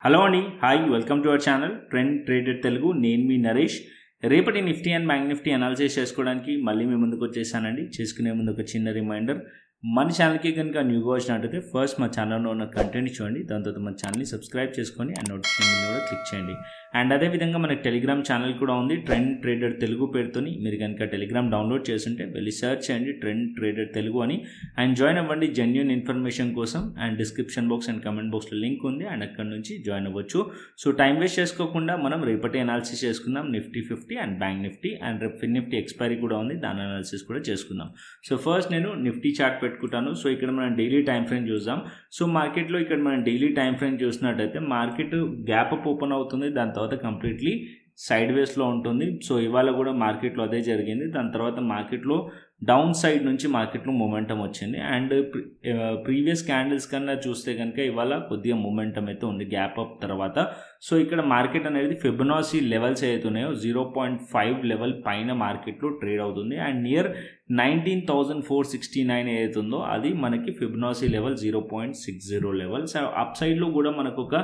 Hello అండి, hi, welcome to our channel trend traded Telugu. నేను మీ నరేష్. రేపటి Nifty and bank Nifty analysis చేసుకోవడానికి మళ్ళీ మీ ముందుకు వచ్చేసానండి. చేసుకునే ముందు ఒక చిన్న రిమైండర్, మన ఛానల్కి కనుక న్యూగా వచ్చినట్టయితే ఫస్ట్ మా ఛానల్లో ఉన్న కంటెంట్ చూడండి, దాని తర్వాత మన ఛానల్ని సబ్స్క్రైబ్ చేసుకొని అండ్ నోటిఫికేషన్ కూడా క్లిక్ చేయండి. అండ్ అదేవిధంగా మనకి టెలిగ్రామ్ ఛానల్ కూడా ఉంది, ట్రెండ్ ట్రేడెడ్ తెలుగు పేరుతోని. మీరు కనుక టెలిగ్రామ్ డౌన్లోడ్ చేస్తుంటే వెళ్ళి సర్చ్ చేయండి ట్రెండ్ ట్రేడెడ్ తెలుగు అని, అండ్ జాయిన్ అవ్వండి జెన్యూన్ ఇన్ఫర్మేషన్ కోసం. And description box and comment బాక్స్లో లింక్ ఉంది, అండ్ అక్కడ నుంచి జాయిన్ అవ్వచ్చు. సో టైం వేస్ట్ చేసుకోకుండా మనం రేపటి అనాలిసిస్ చేసుకుందాం, Nifty 50 and bank Nifty. And రేపు ఫిన్నిఫ్టీ ఎక్స్పైరీ కూడా ఉంది, దాని అనాలిసిస్ కూడా చేసుకుందాం. సో ఫస్ట్ నేను నిఫ్టీ చార్ట్ పెట్టుకుంటాను. సో ఇక్కడ మనం డైలీ టైం ఫ్రేమ్ చూద్దాం. సో మార్కెట్లో ఇక్కడ మనం డైలీ టైం ఫ్రేమ్ చూసినట్టయితే మార్కెట్ గ్యాప్ అప్ ఓపెన్ అవుతుంది, దాని తర్వాత కంప్లీట్లీ సైడ్ వేస్లో ఉంటుంది. సో ఇవాళ కూడా మార్కెట్లో అదే జరిగింది. దాని తర్వాత మార్కెట్లో డౌన్ సైడ్ నుంచి మార్కెట్లో మొమెంటం వచ్చింది. అండ్ ప్రీవియస్ క్యాండిల్స్ కన్నా చూస్తే కనుక ఇవాళ కొద్దిగా మొమెంటం అయితే ఉంది గ్యాప్ అప్ తర్వాత. సో ఇక్కడ మార్కెట్ అనేది ఫిబొనాసీ లెవెల్స్ ఏవైతున్నాయో 0.5 లెవెల్ పైన మార్కెట్లో ట్రేడ్ అవుతుంది. అండ్ నియర్ 19,469 ఏదైతుందో అది మనకి ఫిబొనాసీ లెవెల్ 0.60 లెవెల్. సో అప్ సైడ్లో కూడా మనకు ఒక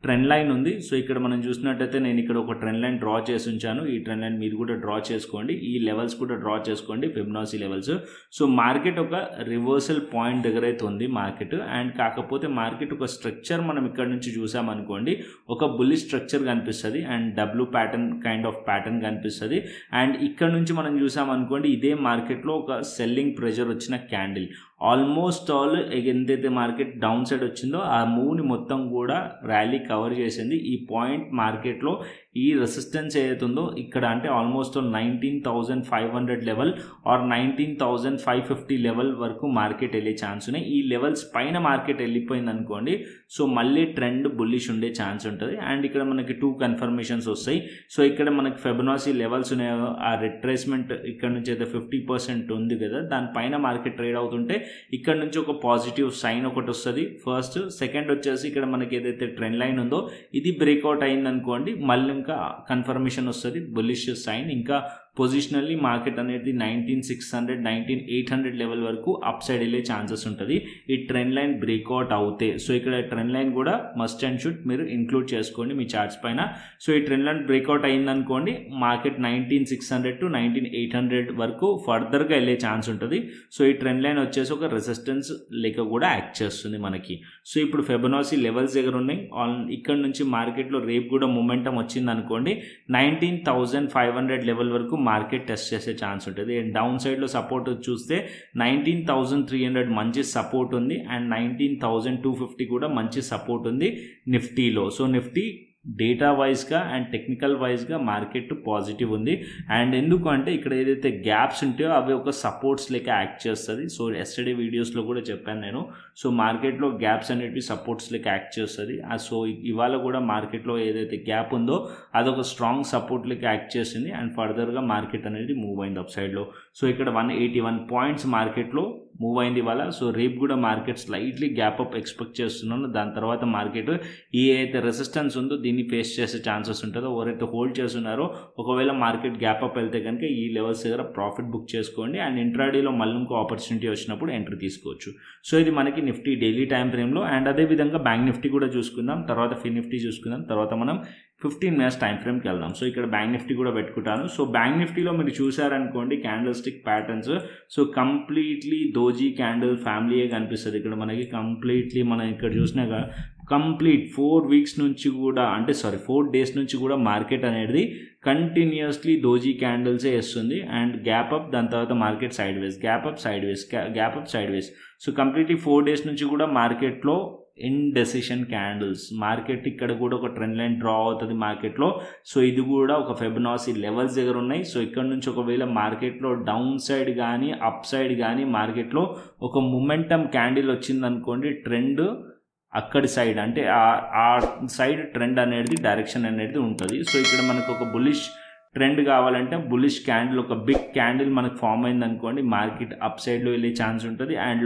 ట్రెండ్ లైన్ ఉంది. సో ఇక్కడ మనం చూసినట్టయితే నేను ఇక్కడ ఒక ట్రెండ్ లైన్ డ్రా చేసి ఉంచాను. ఈ ట్రెండ్ లైన్ మీరు కూడా డ్రా చేసుకోండి, ఈ లెవెల్స్ కూడా డ్రా చేసుకోండి, ఫిబొనాసీ లెవెల్స్. సో మార్కెట్ ఒక రివర్సల్ పాయింట్ దగ్గర అయితే ఉంది మార్కెట్. అండ్ కాకపోతే మార్కెట్ ఒక స్ట్రక్చర్ మనం ఇక్కడ నుంచి చూసామనుకోండి, ఒక బుల్లిష్ స్ట్రక్చర్ కనిపిస్తుంది and W pattern kind of pattern కనిపిస్తుంది. అండ్ ఇక్కడ నుంచి మనం చూసామనుకోండి, ఇదే మార్కెట్లో ఒక సెల్లింగ్ ప్రెషర్ వచ్చిన క్యాండిల్ ఆల్మోస్ట్ ఆల్ ఎంతైతే మార్కెట్ డౌన్ సైడ్ వచ్చిందో ఆ మూవ్ని మొత్తం కూడా ర్యాలీ కవర్ చేసింది. ఈ పాయింట్ మార్కెట్లో ఈ రెసిస్టెన్స్ ఏదైతుందో ఇక్కడ అంటే ఆల్మోస్ట్ 19,500 లెవెల్ ఆర్ 19,550 లెవెల్ వరకు మార్కెట్ వెళ్ళే ఛాన్స్ ఉన్నాయి. ఈ లెవెల్స్ పైన మార్కెట్ వెళ్ళిపోయింది అనుకోండి, సో మళ్ళీ ట్రెండ్ బుల్లిష్ ఉండే ఛాన్స్ ఉంటుంది. అండ్ ఇక్కడ మనకి 2 కన్ఫర్మేషన్స్ వస్తాయి. సో ఇక్కడ మనకి ఫిబొనాసీ లెవెల్స్ ఉన్నాయో ఆ రిట్రేస్మెంట్ ఇక్కడ నుంచి అయితే 50% ఉంది కదా, దానిపైన మార్కెట్ ట్రేడ్ అవుతుంటే ఇక్కడ నుంచి ఒక పాజిటివ్ సైన్ ఒకటి వస్తుంది ఫస్ట్. సెకండ్ వచ్చేసి ఇక్కడ మనకి ఏదైతే ట్రెండ్ లైన్ ఉందో ఇది బ్రేక్అవుట్ అయింది అనుకోండి, మళ్ళీ ఇంకా కన్ఫర్మేషన్ వస్తుంది బుల్లిష్ సైన్. ఇంకా పొజిషనల్లీ మార్కెట్ అనేది 19,600 19,800 లెవెల్ వరకు అప్ సైడ్ వెళ్ళే ఛాన్సెస్ ఉంటుంది ఈ ట్రెండ్ లైన్ బ్రేక్అవుట్ అవుతే. సో ఇక్కడ ట్రెండ్ లైన్ కూడా మస్ట్ అండ్ షుడ్ మీరు ఇంక్లూడ్ చేసుకోండి మీ చార్ట్స్ పైన. సో ఈ ట్రెండ్ లైన్ బ్రేక్అవుట్ అయిందనుకోండి, మార్కెట్ 19,600 to 19,800 వరకు ఫర్దర్గా వెళ్ళే ఛాన్స్ ఉంటుంది. సో ఈ ట్రెండ్ లైన్ వచ్చేసి ఒక రెసిస్టెన్స్ లెక్క కూడా యాక్ట్ చేస్తుంది మనకి. సో ఇప్పుడు ఫిబొనాసీ లెవెల్స్ దగ్గర ఉన్నాయి. ఇక్కడ నుంచి మార్కెట్లో రేపు కూడా మొమెంటం వచ్చింది అనుకోండి, 19,500 లెవెల్ వరకు మార్కెట్ టెస్ట్ చేసే ఛాన్స్ ఉంటుంది. అండ్ డౌన్ సైడ్లో సపోర్ట్ చూస్తే 19,300 మంచి సపోర్ట్ ఉంది, అండ్ 19,250 కూడా మంచి సపోర్ట్ ఉంది నిఫ్టీలో. సో నిఫ్టీ డేటా వైజ్గా అండ్ టెక్నికల్ వైజ్గా మార్కెట్ పాజిటివ్ ఉంది. అండ్ ఎందుకంటే ఇక్కడ ఏదైతే గ్యాప్స్ ఉంటాయో అవి ఒక సపోర్ట్స్ లెక్క యాక్ట్ చేస్తుంది. సో ఎస్టర్డే వీడియోస్లో కూడా చెప్పాను నేను. సో మార్కెట్లో గ్యాప్స్ అనేటివి సపోర్ట్స్ లెక్క యాక్ట్ చేస్తుంది. సో ఇవాళ కూడా మార్కెట్లో ఏదైతే గ్యాప్ ఉందో అదొక స్ట్రాంగ్ సపోర్ట్ లెక్క యాక్ట్ చేసింది. అండ్ ఫర్దర్గా మార్కెట్ అనేది మూవ్ అయింది అప్ సైడ్లో. సో ఇక్కడ 181 పాయింట్స్ మార్కెట్లో మూవ్ అయింది ఇవాళ. సో రేపు కూడా market slightly gap up expect చేస్తున్నాను. దాని తర్వాత మార్కెట్ ఈ అయితే రెసిస్టెన్స్ ఉందో దీన్ని ఫేస్ చేసే ఛాన్సెస్ ఉంటుందో, ఎవరైతే హోల్డ్ చేస్తున్నారో ఒకవేళ మార్కెట్ గ్యాప్ అప్ వెళ్తే కనుక ఈ లెవెల్స్ దగ్గర ప్రాఫిట్ బుక్ చేసుకోండి. అండ్ ఇంట్రాడేలో మళ్ళీ ఇంకో ఆపర్చునిటీ వచ్చినప్పుడు ఎంట్రీ తీసుకోవచ్చు. సో ఇది మనకి నిఫ్టీ డైలీ టైం ఫ్రేమ్లో. అండ్ అదేవిధంగా బ్యాంక్ నిఫ్టీ కూడా చూసుకుందాం, తర్వాత ఫిన్నిఫ్టీ చూసుకుందాం, తర్వాత మనం 15 మినిట్స్ టైం ఫ్రేమ్కి వెళ్దాం. సో ఇక్కడ బ్యాంక్ నిఫ్టీ కూడా పెట్టుకుంటాను. సో బ్యాంక్ నిఫ్టీలో మీరు చూసారనుకోండి candlestick patterns, so completely doji candle ఫ్యామిలీయే కనిపిస్తుంది ఇక్కడ మనకి. కంప్లీట్లీ మనం ఇక్కడ చూసినాక కంప్లీట్ 4 వీక్స్ నుంచి కూడా అంటే 4 డేస్ నుంచి కూడా మార్కెట్ అనేది కంటిన్యూస్లీ దోజీ క్యాండిల్సే వేస్తుంది. అండ్ గ్యాప్ అప్, దాని తర్వాత మార్కెట్ సైడ్ వేస్, గ్యాప్ అప్ సైడ్ వేస్, గ్యాప్ అప్ సైడ్ వేస్. సో కంప్లీట్లీ 4 డేస్ నుంచి కూడా మార్కెట్లో ఇండెసిషన్ క్యాండిల్స్. మార్కెట్ ఇక్కడ కూడా ఒక ట్రెండ్ లైన్ డ్రా అవుతుంది మార్కెట్లో. సో ఇది కూడా ఒక ఫిబొనాసీ లెవెల్స్ దగ్గర ఉన్నాయి. సో ఇక్కడ నుంచి ఒకవేళ మార్కెట్లో డౌన్ సైడ్ కానీ అప్ సైడ్ కానీ మార్కెట్లో ఒక మొమెంటం క్యాండిల్ వచ్చింది అనుకోండి, ట్రెండ్ అక్కడి సైడ్ అంటే ఆ సైడ్ ట్రెండ్ అనేది డైరెక్షన్ అనేది ఉంటుంది. సో ఇక్కడ మనకు ఒక బుల్లిష్ ట్రెండ్ కావాలంటే బుల్లిష్ క్యాండిల్ ఒక బిగ్ క్యాండిల్ మనకు ఫామ్ అయింది అనుకోండి, మార్కెట్ అప్ సైడ్లో వెళ్ళే ఛాన్స్ ఉంటుంది. అండ్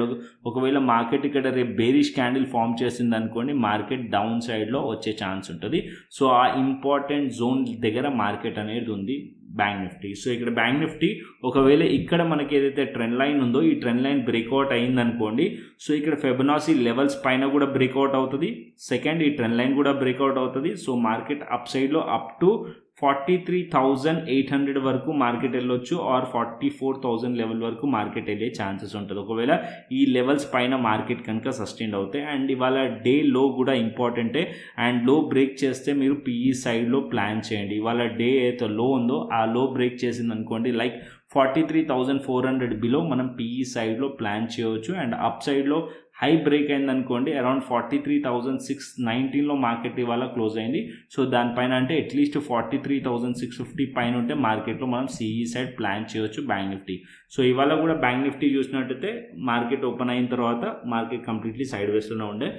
ఒకవేళ మార్కెట్ ఇక్కడ రేపు బేరిష్ క్యాండిల్ ఫామ్ చేసింది అనుకోండి, మార్కెట్ డౌన్ సైడ్లో వచ్చే ఛాన్స్ ఉంటుంది. సో ఆ ఇంపార్టెంట్ జోన్ దగ్గర మార్కెట్ అనేది ఉంది. బ్యాంక్ నిఫ్టీ. సో ఇక్కడ బ్యాంక్ నిఫ్టీ ఒకవేళ ఇక్కడ మనకి ఏదైతే ట్రెండ్ లైన్ ఉందో ఈ ట్రెండ్ లైన్ బ్రేక్అవుట్ అయిందనుకోండి, సో ఇక్కడ ఫిబొనాసీ లెవెల్స్ పైన కూడా బ్రేక్అవుట్ అవుతుంది, సెకండ్ ఈ ట్రెండ్ లైన్ కూడా బ్రేక్అవుట్ అవుతుంది. సో మార్కెట్ అప్ సైడ్లో అప్ టు 43,800 వరకు మార్కెట్ వెళ్ళొచ్చు ఆర్ 44,000 లెవెల్ వరకు మార్కెట్ వెళ్ళే ఛాన్సెస్ ఉంటుంది ఒకవేళ ఈ లెవెల్స్ పైన మార్కెట్ కనుక సస్టైన్ అవుతాయి. అండ్ ఇవాళ డే లో కూడా ఇంపార్టెంటే, అండ్ లో బ్రేక్ చేస్తే మీరు పిఈ సైడ్లో ప్లాన్ చేయండి. ఇవాళ డే అయితే లో ఉందో ఆ లో బ్రేక్ చేసింది అనుకోండి, లైక్ 43,400 బిలో మనం పిఈ సైడ్లో ప్లాన్ చేయవచ్చు. అండ్ అప్ సైడ్లో హై బ్రేక్ అయింది అనుకోండి, అరౌండ్ 43,619లో మార్కెట్ ఇవాళ క్లోజ్ అయింది. సో దానిపైన అంటే అట్లీస్ట్ 43,650 పైన ఉంటే మార్కెట్లో మనం సిఈ సైడ్ ప్లాన్ చేయవచ్చు బ్యాంక్ నిఫ్టీ. సో ఇవాళ కూడా బ్యాంక్ నిఫ్టీ చూసినట్టయితే మార్కెట్ ఓపెన్ అయిన తర్వాత మార్కెట్ కంప్లీట్లీ సైడ్ వేస్లోనే ఉండే.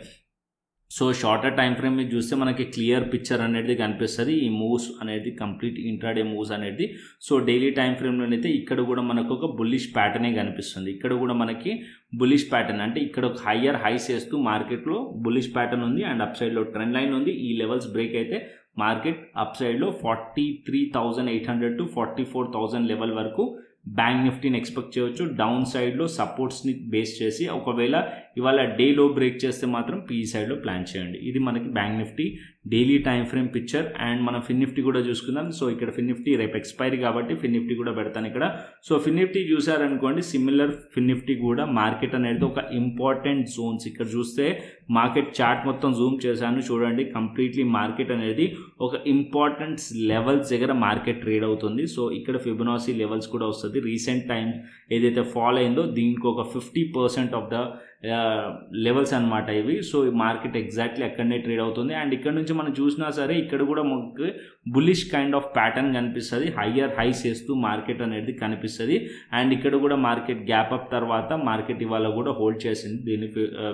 సో షార్టర్ టైం ఫ్రేమ్ మీద చూస్తే మనకి క్లియర్ పిక్చర్ అనేది కనిపిస్తుంది, ఈ మూవ్స్ అనేది కంప్లీట్ ఇంట్రాడే మూవ్స్ అనేది. సో డైలీ టైం ఫ్రేమ్లోనైతే ఇక్కడ కూడా మనకు ఒక బుల్లిష్ ప్యాటర్నే కనిపిస్తుంది. ఇక్కడ కూడా మనకి బుల్లిష్ ప్యాటర్న్ అంటే ఇక్కడ ఒక హయ్యర్ హైస్ వేస్తూ మార్కెట్లో బుల్లిష్ ప్యాటర్న్ ఉంది అండ్ అప్ సైడ్లో ట్రెండ్ లైన్ ఉంది. ఈ లెవెల్స్ బ్రేక్ అయితే మార్కెట్ అప్ సైడ్లో 43,800 to 44,000 లెవెల్ వరకు బ్యాంక్ నిఫ్టీని ఎక్స్పెక్ట్ చేయవచ్చు. డౌన్ సైడ్లో సపోర్ట్స్ని బేస్ చేసి ఒకవేళ ఇవాళ డేలో బ్రేక్ చేస్తే మాత్రం పీ సైడ్లో ప్లాన్ చేయండి. ఇది మనకి bank Nifty daily time frame picture. And మనం ఫిన్నిఫ్టీ కూడా చూసుకుందాం. సో ఇక్కడ ఫిన్నిఫ్టీ రేపు ఎక్స్పైరీ కాబట్టి ఫిన్నిఫ్టీ కూడా పెడతాను ఇక్కడ. సో ఫిన్నిఫ్టీ చూసారనుకోండి, సిమిలర్ ఫిన్నిఫ్టీ కూడా మార్కెట్ అనేది ఒక ఇంపార్టెంట్ జోన్స్. ఇక్కడ చూస్తే మార్కెట్ చార్ట్ మొత్తం జూమ్ చేశాను చూడండి, కంప్లీట్లీ మార్కెట్ అనేది ఒక ఇంపార్టెంట్ లెవెల్స్ దగ్గర మార్కెట్ ట్రేడ్ అవుతుంది. సో ఇక్కడ ఫిబొనాసీ లెవెల్స్ కూడా వస్తుంది. రీసెంట్ టైం ఏదైతే ఫాల్ అయిందో దీనికి ఒక 50% ఆఫ్ ద లెవెల్స్ అనమాట ఇవి. సో ఈ మార్కెట్ ఎగ్జాక్ట్లీ అక్కడనే ట్రేడ్ అవుతుంది. అండ్ ఇక్కడ నుంచి మనం చూసినా సరే ఇక్కడ కూడా మనకు బుల్లిష్ కైండ్ ఆఫ్ ప్యాటర్న్ కనిపిస్తుంది, హయ్యర్ హైస్ వేస్తూ మార్కెట్ అనేది కనిపిస్తుంది. అండ్ ఇక్కడ కూడా మార్కెట్ గ్యాప్ అప్ తర్వాత మార్కెట్ ఇవాళ కూడా హోల్డ్ చేసింది. దీని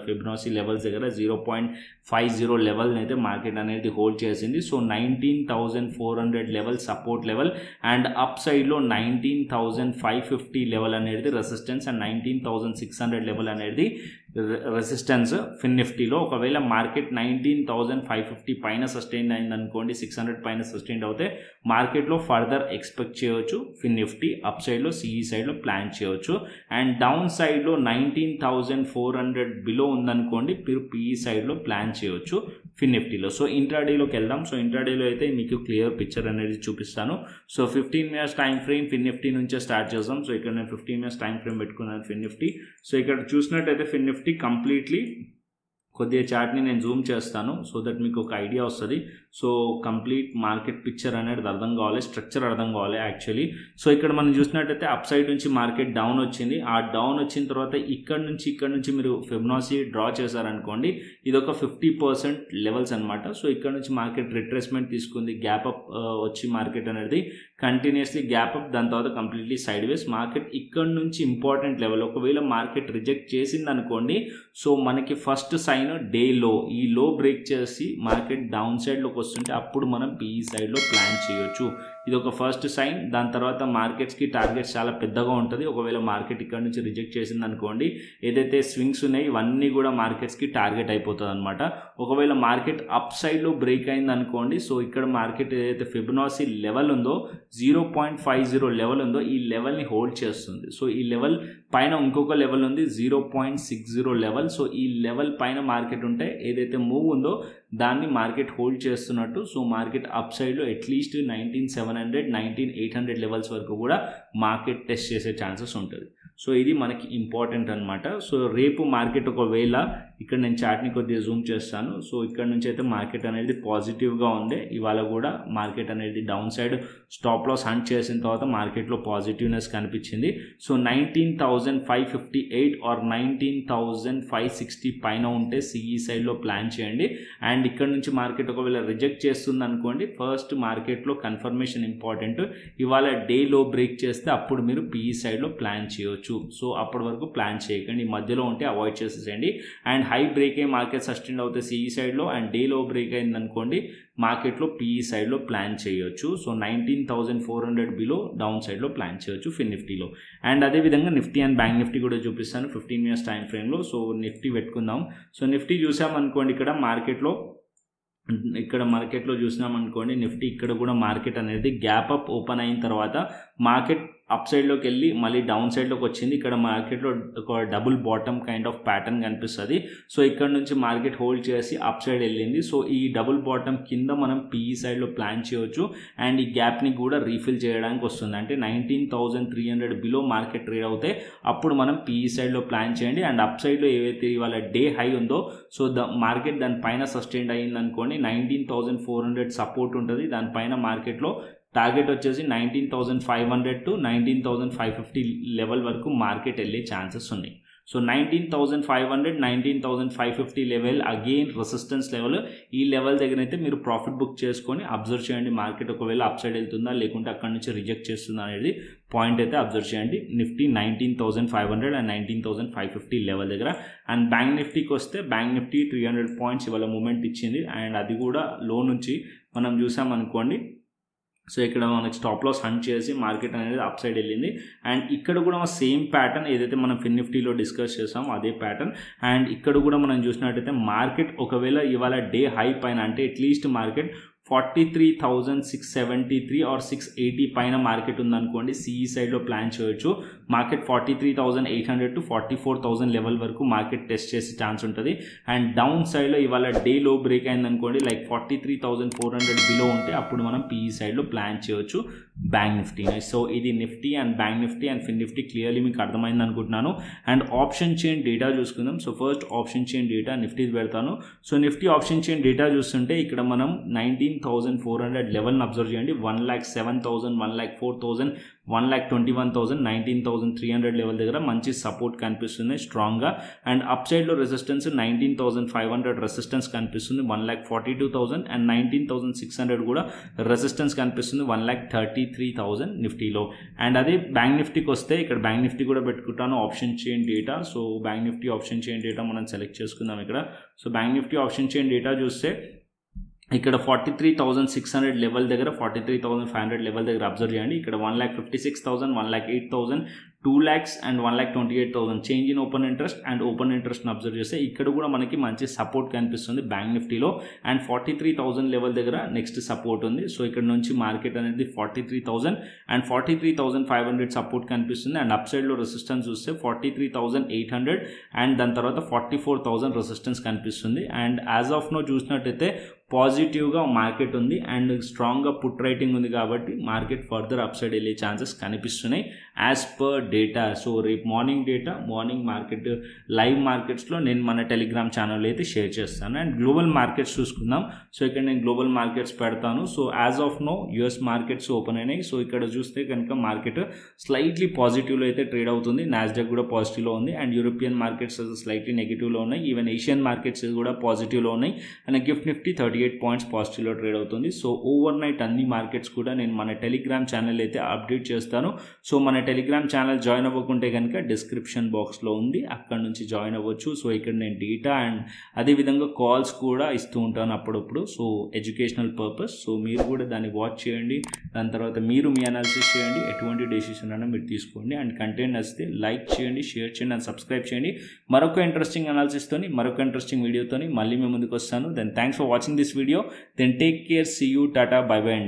ఫిబొనాసీ లెవెల్స్ దగ్గర 0.50 లెవెల్ అయితే మార్కెట్ అనేది హోల్డ్ చేసింది. So 19,400 level support level and up సైడ్లో 19,550 లెవెల్ అనేది రెసిస్టెన్స్ అండ్ 19,600 లెవెల్ అనేది రెసిస్టెన్స్ ఫిన్నిఫ్టీలో. ఒకవేళ మార్కెట్ 19,550 పైన సస్టైన్ అయింది అనుకోండి, 600 పైన సస్టైన్ అవుతే మార్కెట్లో ఫర్దర్ ఎక్స్పెక్ట్ చేయవచ్చు ఫిన్నిఫ్టీ. అప్ సైడ్లో సిఈ సైడ్లో ప్లాన్ చేయవచ్చు. అండ్ డౌన్ సైడ్లో 19,400 బిలో ఉందనుకోండి, మీరు పిఈ సైడ్లో ప్లాన్ చేయవచ్చు ఫిన్నిఫ్టీలో. సో ఇంట్రాడేలోకి వెళ్దాం. సో ఇంట్రాడేలో అయితే మీకు క్లియర్ పిక్చర్ అనేది చూపిస్తాను. So 15 minutes time frame FinNifty నుంచే స్టార్ట్ చేద్దాం. సో ఇక్కడ నేను 15 minutes టైం ఫ్రేమ్ పెట్టుకున్నాను ఫిన్నిఫ్టీ. సో ఇక్కడ చూసినట్టయితే ఫిన్నిఫ్టీ కంప్లీట్లీ కొద్దిగా చార్ట్ని నేను జూమ్ చేస్తాను సో దట్ మీకు ఒక ఐడియా వస్తుంది. సో కంప్లీట్ మార్కెట్ పిక్చర్ అనేది అర్థం కావాలి, స్ట్రక్చర్ అర్థం కావాలి యాక్చువల్లీ. సో ఇక్కడ మనం చూసినట్టయితే అప్ సైడ్ నుంచి మార్కెట్ డౌన్ వచ్చింది. ఆ డౌన్ వచ్చిన తర్వాత ఇక్కడ నుంచి మీరు ఫిబొనాసీ డ్రా చేశారనుకోండి, ఇది ఒక 50% లెవెల్స్ అనమాట. సో ఇక్కడ నుంచి మార్కెట్ రిట్రేస్మెంట్ తీసుకుంది, గ్యాప్ అప్ వచ్చి మార్కెట్ అనేది కంటిన్యూస్లీ గ్యాప్ అప్, దాని తర్వాత కంప్లీట్లీ సైడ్ వేస్. మార్కెట్ ఇక్కడ నుంచి ఇంపార్టెంట్ లెవెల్ ఒకవేళ మార్కెట్ రిజెక్ట్ చేసింది అనుకోండి, సో మనకి ఫస్ట్ సైన్ డే లో, ఈ లో బ్రేక్ చేసి మార్కెట్ డౌన్ సైడ్లోకి వస్తుంటే అప్పుడు మనం పిఈ సైడ్లో ప్లాన్ చేయొచ్చు. ఇది ఒక ఫస్ట్ సైన్. దాని తర్వాత మార్కెట్స్కి టార్గెట్స్ చాలా పెద్దగా ఉంటుంది. ఒకవేళ మార్కెట్ ఇక్కడ నుంచి రిజెక్ట్ చేసింది అనుకోండి, ఏదైతే స్వింగ్స్ ఉన్నాయో ఇవన్నీ కూడా మార్కెట్స్కి టార్గెట్ అయిపోతుంది అనమాట. ఒకవేళ మార్కెట్ అప్ సైడ్లో బ్రేక్ అయింది అనుకోండి, సో ఇక్కడ మార్కెట్ ఏదైతే ఫిబొనాసీ లెవెల్ ఉందో 0.50 లెవెల్ ఉందో ఈ లెవెల్ని హోల్డ్ చేస్తుంది. సో ఈ లెవెల్ పైన ఇంకొక లెవెల్ ఉంది 0.60 లెవెల్. సో ఈ లెవెల్ పైన మార్కెట్ ఉంటే ఏదైతే మూవ్ ఉందో దాన్ని మార్కెట్ హోల్డ్ చేస్తున్నట్టు. సో మార్కెట్ అప్ సైడ్లో అట్లీస్ట్ 19,700 19,800 లెవెల్స్ వరకు కూడా మార్కెట్ టెస్ట్ చేసే ఛాన్సెస్ ఉంటుంది. సో ఇది మనకి ఇంపార్టెంట్ అనమాట. సో రేపు మార్కెట్ ఒకవేళ ఇక్కడ నేను చార్ట్ని కొద్దిగా జూమ్ చేస్తాను. సో ఇక్కడ నుంచి అయితే మార్కెట్ అనేది పాజిటివ్గా ఉంది. ఇవాళ కూడా మార్కెట్ అనేది down side stop loss hunt చేసిన తర్వాత మార్కెట్లో పాజిటివ్నెస్ కనిపించింది. సో 19,558 ఆర్ 19,560 పైన ఉంటే సిఈ సైడ్లో ప్లాన్ చేయండి. అండ్ ఇక్కడ నుంచి మార్కెట్ ఒకవేళ రిజెక్ట్ చేస్తుంది అనుకోండి, ఫస్ట్ మార్కెట్లో కన్ఫర్మేషన్ ఇంపార్టెంట్. ఇవాళ డే లో బ్రేక్ చేస్తే అప్పుడు మీరు పిఈ సైడ్లో ప్లాన్ చేయవచ్చు. సో అప్పటి వరకు ప్లాన్ చేయకండి, ఈ మధ్యలో ఉంటే అవాయిడ్ చేసేసేయండి. అండ్ హై బ్రేక్ అయ్యి మార్కెట్ సస్టైన్ అవుతే సిఈ సైడ్లో, అండ్ డే లో బ్రేక్ అయింది అనుకోండి మార్కెట్లో పిఈ సైడ్లో ప్లాన్ చేయొచ్చు. సో 19,400 బిలో డౌన్ సైడ్లో ప్లాన్ చేయొచ్చు ఫిన్నిఫ్టీలో. అండ్ అదేవిధంగా నిఫ్టీ అండ్ బ్యాంక్ నిఫ్టీ కూడా చూపిస్తాను 15 minutes టైం ఫ్రేమ్లో. సో నిఫ్టీ పెట్టుకుందాం. సో నిఫ్టీ చూసామనుకోండి, ఇక్కడ మార్కెట్లో ఇక్కడ మార్కెట్లో చూసినామనుకోండి నిఫ్టీ ఇక్కడ కూడా మార్కెట్ అనేది గ్యాప్ అప్ ఓపెన్ అయిన తర్వాత మార్కెట్ అప్ సైడ్లోకి వెళ్ళి మళ్ళీ డౌన్ సైడ్లోకి వచ్చింది. ఇక్కడ మార్కెట్లో ఒక double bottom kind of pattern కనిపిస్తుంది. సో ఇక్కడ నుంచి మార్కెట్ హోల్డ్ చేసి అప్ సైడ్ వెళ్ళింది. సో ఈ డబుల్ బాటమ్ కింద మనం పీఈ సైడ్లో ప్లాన్ చేయవచ్చు అండ్ ఈ గ్యాప్ని కూడా రీఫిల్ చేయడానికి వస్తుంది. అంటే 19,300 బిలో మార్కెట్ ట్రేడ్ అవుతే అప్పుడు మనం పీఈ సైడ్లో ప్లాన్ చేయండి. అండ్ అప్ సైడ్లో ఏవైతే ఇవాళ డే హై ఉందో సో మార్కెట్ దానిపైన సస్టైన్ అయ్యింది అనుకోండి 19,400 సపోర్ట్ ఉంటుంది. దానిపైన మార్కెట్లో టార్గెట్ వచ్చేసి 19,500 to 19,550 లెవెల్ వరకు మార్కెట్ వెళ్ళే ఛాన్సెస్ ఉన్నాయి. So 19,500 19,550 level again resistance level. ఈ లెవెల్ దగ్గర అయితే మీరు ప్రాఫిట్ బుక్ చేసుకొని అబ్జర్వ్ చేయండి మార్కెట్ ఒకవేళ అప్ సైడ్ వెళ్తుందా లేకుంటే అక్కడ నుంచి రిజెక్ట్ చేస్తుందా అనేది పాయింట్ అయితే అబ్జర్వ్ చేయండి. నిఫ్టీ 19,500 అండ్ 19,550 లెవెల్ దగ్గర. అండ్ బ్యాంక్ నిఫ్టీకి వస్తే బ్యాంక్ నిఫ్టీ 300 పాయింట్స్ ఇవాళ మూమెంట్ ఇచ్చింది అండ్ అది కూడా లో నుంచి మనం చూసామనుకోండి. సో ఇక్కడ మనకి స్టాప్ లాస్ హంట్ చేసి మార్కెట్ అనేది అప్ సైడ్ వెళ్ళింది. అండ్ ఇక్కడ కూడా సేమ్ ప్యాటర్న్ ఏదైతే మనం ఫిన్నిఫ్టీలో డిస్కస్ చేసామో అదే ప్యాటర్న్. అండ్ ఇక్కడ కూడా మనం చూసినట్టయితే మార్కెట్ ఒకవేళ ఇవాళ డే హై పైన అంటే అట్లీస్ట్ మార్కెట్ 43,673 ఆర్ 680 పైన మార్కెట్ ఉందనుకోండి సిఈ సైడ్లో ప్లాన్ చేయొచ్చు. మార్కెట్ 43,800 to 44,000 లెవెల్ వరకు మార్కెట్ టెస్ట్ చేసే ఛాన్స్ ఉంటుంది. అండ్ డౌన్ సైడ్లో ఇవాళ డే లో బ్రేక్ అయిందనుకోండి లైక్ 43,400 బిలో ఉంటే అప్పుడు మనం పీఈ సైడ్లో ప్లాన్ చేయొచ్చు బ్యాంక్ నిఫ్టీ. సో ఇది Nifty and bank Nifty and fin Nifty clearly మీకు అర్థమైంది అనుకుంటున్నాను. అండ్ ఆప్షన్ చైన్ డేటా చూసుకుందాం. So first option chain data Nifty పెడతాను. So Nifty option chain data చూస్తుంటే ఇక్కడ మనం 19,400 లెవెల్ని అబ్జర్వ్ చేయండి. 1,07,000 1,04,000 1,21,000 19,300 లెవెల్ దగ్గర మంచి సపోర్ట్ కనిపిస్తుంది స్ట్రాంగ్గా. అండ్ అప్ సైడ్లో రెసిస్టెన్స్ 19,500 రెసిస్టెన్స్ కనిపిస్తుంది 1,42,000 అండ్ 19,600 కూడా రెసిస్టెన్స్ కనిపిస్తుంది 1,33,000 నిఫ్టీలో. అండ్ అదే బ్యాంక్ నిఫ్టీకి వస్తే ఇక్కడ బ్యాంక్ నిఫ్టీ కూడా పెట్టుకుంటాను option chain data. So bank Nifty option chain data మనం సెలెక్ట్ చేసుకుందాం ఇక్కడ. So bank Nifty option chain data చూస్తే ఇక్కడ 43,600 లెవెల్ దగ్గర 43,500 లెవెల్ దగ్గర అబ్జర్వ్ చేయండి. ఇక్కడ 1,56,000 1,08,000 2 lakhs and 1,28,000 change in open interest and open ఇంట్రెస్ట్ని అబ్జర్వ్ చేస్తే ఇక్కడ కూడా మనకి మంచి సపోర్ట్ కనిపిస్తుంది బ్యాంక్ నిఫ్టీలో. అండ్ 43,000 లెవెల్ దగ్గర నెక్స్ట్ సపోర్ట్ ఉంది. సో ఇక్కడ నుంచి మార్కెట్ అనేది 43,000 అండ్ 43,500 సపోర్ట్ కనిపిస్తుంది. అండ్ అప్ సైడ్లో రెసిస్టెన్స్ చూస్తే 43,800 అండ్ దాని తర్వాత 44,000 రెసిస్టెన్స్ కనిపిస్తుంది. అండ్ యాజ్ ఆఫ్ నో చూసినట్టయితే పాజిటివ్గా మార్కెట్ ఉంది అండ్ స్ట్రాంగ్గా పుట్ రైటింగ్ ఉంది కాబట్టి మార్కెట్ ఫర్దర్ అప్ సైడ్ వెళ్ళే ఛాన్సెస్ కనిపిస్తున్నాయి యాజ్ పర్ డేటా. సో రేపు morning data morning market live మార్కెట్స్లో నేను మన టెలిగ్రామ్ ఛానల్ అయితే షేర్ చేస్తాను. అండ్ గ్లోబల్ మార్కెట్స్ చూసుకుందాం. సో ఇక్కడ నేను గ్లోబల్ మార్కెట్స్ పెడతాను. So as of now US markets open అయినాయి. సో ఇక్కడ చూస్తే కనుక మార్కెట్ స్లైట్లీ పాజిటివ్లో అయితే ట్రేడ్ అవుతుంది. నాస్డాక్ కూడా పాజిటివ్లో ఉంది అండ్ యూరోపియన్ మార్కెట్స్ స్లైట్లీ నెగిటివ్లో ఉన్నాయి. ఈవెన్ ఏషియన్ మార్కెట్స్ కూడా పాజిటివ్లో ఉన్నాయి. అండ్ గిఫ్ట్ నిఫ్టీ 38 పాయింట్స్ పాజిటివ్లో ట్రేడ్ అవుతుంది. సో ఓవర్ నైట్ అన్ని మార్కెట్స్ కూడా నేను మన టెలిగ్రామ్ ఛానల్ అయితే అప్డేట్ చేస్తాను. సో మన టెలిగ్రామ్ ఛానల్ జాయిన్ అవ్వకుంటే కనుక డిస్క్రిప్షన్ బాక్స్లో ఉంది అక్కడ నుంచి జాయిన్ అవ్వచ్చు. సో ఇక్కడ నేను డేటా అండ్ అదేవిధంగా కాల్స్ కూడా ఇస్తూ ఉంటాను అప్పుడప్పుడు. So educational purpose. సో మీరు కూడా దాన్ని వాచ్ చేయండి. దాని తర్వాత మీరు మీ అనాలిసిస్ చేయండి. ఎటువంటి డెసిషన్ అయినా మీరు తీసుకోండి. అండ్ కంటెంట్ నచ్చితే లైక్ చేయండి, షేర్ చేయండి అండ్ సబ్స్క్రైబ్ చేయండి. మరొక ఇంట్రెస్టింగ్ అనాలిసిస్తోని మరొక ఇంట్రెస్టింగ్ వీడియోతోని మళ్ళీ మేము ముందుకు వస్తాను. Then thanks for watching this video. Then take care. See you. Tata. Bye bye.